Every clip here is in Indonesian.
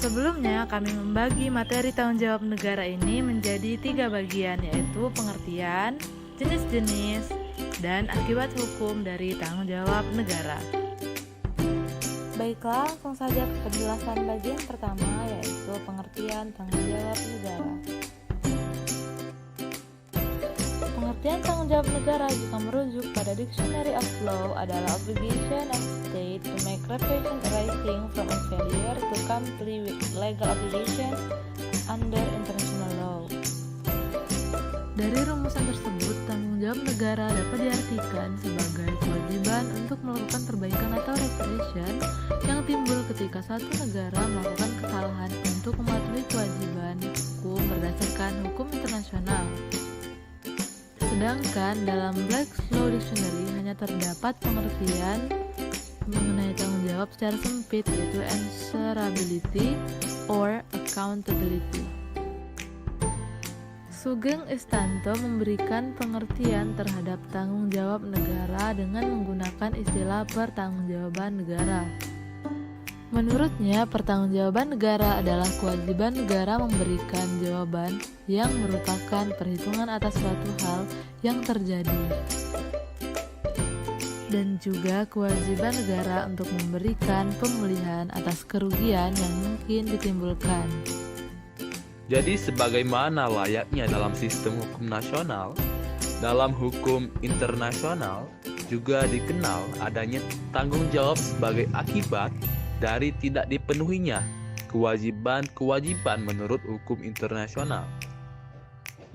Sebelumnya, kami membagi materi tanggung jawab negara ini menjadi 3 bagian, yaitu pengertian, jenis-jenis, dan akibat hukum dari tanggung jawab negara. Baiklah, langsung saja ke penjelasan bagian pertama, yaitu pengertian tanggung jawab negara. Pengertian tanggung jawab negara jika merujuk pada Dictionary of Law adalah obligation of state to make reparation arising from a failure to comply with legal obligation under international law. Dari rumusan tersebut, tanggung jawab negara dapat diartikan sebagai kewajiban untuk melakukan perbaikan atau reparation yang timbul ketika suatu negara melakukan kesalahan untuk mematuhi kewajiban hukum berdasarkan hukum internasional. Sedangkan dalam Black's Law Dictionary hanya terdapat pengertian mengenai tanggung jawab secara sempit, yaitu answerability or accountability. Sugeng Istanto memberikan pengertian terhadap tanggung jawab negara dengan menggunakan istilah pertanggungjawaban negara. Menurutnya, pertanggungjawaban negara adalah kewajiban negara memberikan jawaban yang merupakan perhitungan atas suatu hal yang terjadi, dan juga kewajiban negara untuk memberikan pemulihan atas kerugian yang mungkin ditimbulkan. Jadi sebagaimana layaknya dalam sistem hukum nasional, dalam hukum internasional juga dikenal adanya tanggung jawab sebagai akibat dari tidak dipenuhinya kewajiban-kewajiban menurut hukum internasional.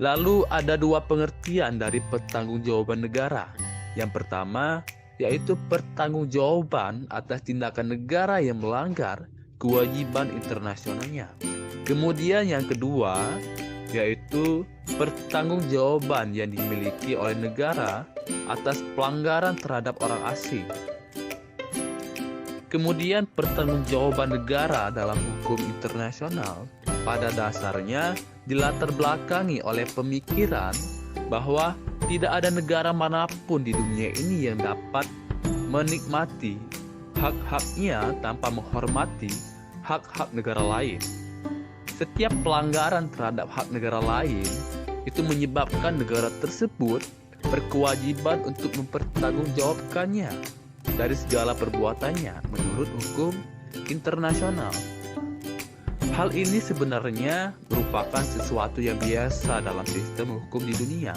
Lalu ada 2 pengertian dari pertanggungjawaban negara. Yang pertama yaitu pertanggungjawaban atas tindakan negara yang melanggar kewajiban internasionalnya. Kemudian yang kedua yaitu pertanggungjawaban yang dimiliki oleh negara atas pelanggaran terhadap orang asing. Kemudian pertanggungjawaban negara dalam hukum internasional pada dasarnya dilatar belakangi oleh pemikiran bahwa tidak ada negara manapun di dunia ini yang dapat menikmati hak-haknya tanpa menghormati hak-hak negara lain. Setiap pelanggaran terhadap hak negara lain itu menyebabkan negara tersebut berkewajiban untuk mempertanggungjawabkannya dari segala perbuatannya menurut hukum internasional. Hal ini sebenarnya merupakan sesuatu yang biasa dalam sistem hukum di dunia,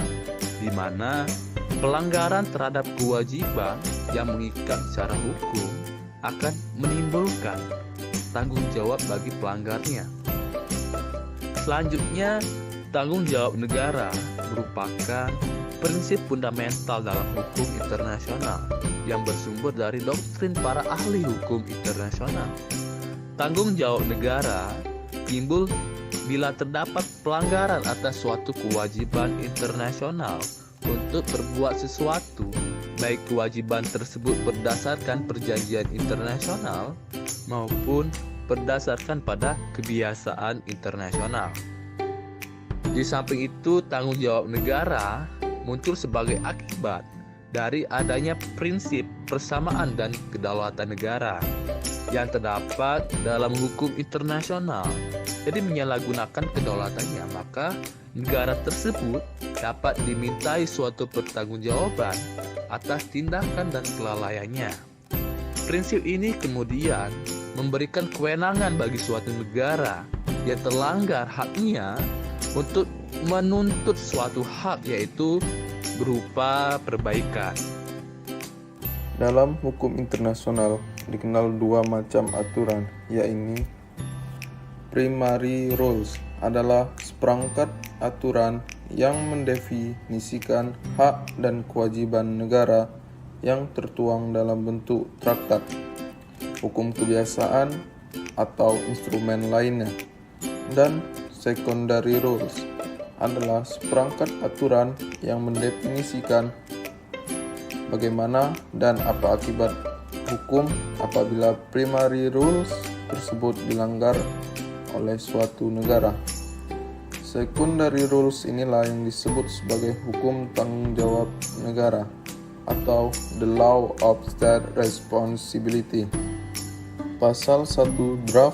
di mana pelanggaran terhadap kewajiban yang mengikat secara hukum akan menimbulkan tanggung jawab bagi pelanggarnya. Selanjutnya, tanggung jawab negara merupakan prinsip fundamental dalam hukum internasional yang bersumber dari doktrin para ahli hukum internasional. Tanggung jawab negara timbul bila terdapat pelanggaran atas suatu kewajiban internasional untuk berbuat sesuatu, baik kewajiban tersebut berdasarkan perjanjian internasional maupun berdasarkan pada kebiasaan internasional. Di samping itu, tanggung jawab negara muncul sebagai akibat dari adanya prinsip persamaan dan kedaulatan negara yang terdapat dalam hukum internasional. Jadi menyalahgunakan kedaulatannya, maka negara tersebut dapat dimintai suatu pertanggungjawaban atas tindakan dan kelalaiannya. Prinsip ini kemudian memberikan kewenangan bagi suatu negara yang terlanggar haknya untuk menuntut suatu hak, yaitu berupa perbaikan. Dalam hukum internasional dikenal 2 macam aturan, yaitu primary rules adalah seperangkat aturan yang mendefinisikan hak dan kewajiban negara yang tertuang dalam bentuk traktat, hukum kebiasaan, atau instrumen lainnya. Dan secondary rules adalah seperangkat aturan yang mendefinisikan bagaimana dan apa akibat hukum apabila primary rules tersebut dilanggar oleh suatu negara. Secondary rules inilah yang disebut sebagai hukum tanggung jawab negara atau the law of state responsibility. Pasal 1 Draft